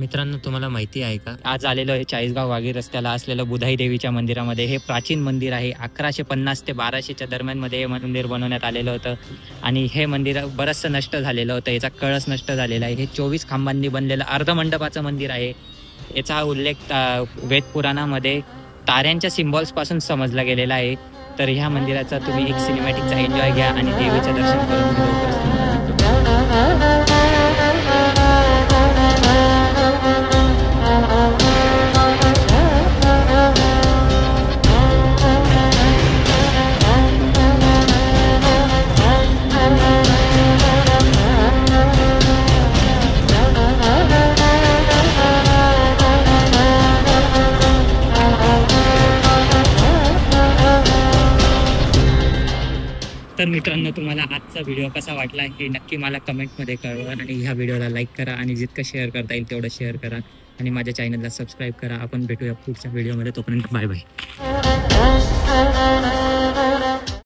मित्रांनो, तुम्हाला माहिती आहे का, आज आलेलो आहे चाळीसगाव वाघी रस्त्याला असलेलं बुधाई देवीच्या मंदिरामध्ये. हे प्राचीन मंदिर आहे. 1150 ते 1200च्या दरम्यानमध्ये हे मंदिर बनवण्यात आलेलं होतं आणि हे मंदिर बरंचसं नष्ट झालेलं होतं. याचा कळस नष्ट झालेला आहे. हे 24 खांबांनी बनलेलं अर्धमंडपाचं मंदिर आहे. याचा उल्लेख वेद पुराणामध्ये ताऱ्यांच्या सिम्बॉल्स पासून समजला गेलेला आहे. तर ह्या मंदिराचा तुम्ही एक सिनेमॅटिकचा एन्जॉय घ्या आणि देवीचं दर्शन करून तर मित्रांनो, तुम्हाला आजचा व्हिडिओ कसा वाटला हे नक्की मला कमेंटमध्ये कळवा आणि ह्या व्हिडिओला लाईक करा आणि जितकं शेअर करता येईल तेवढं शेअर करा आणि माझ्या चॅनलला सबस्क्राईब करा. आपण भेटूया पुढच्या व्हिडिओमध्ये. तोपर्यंत बाय बाय.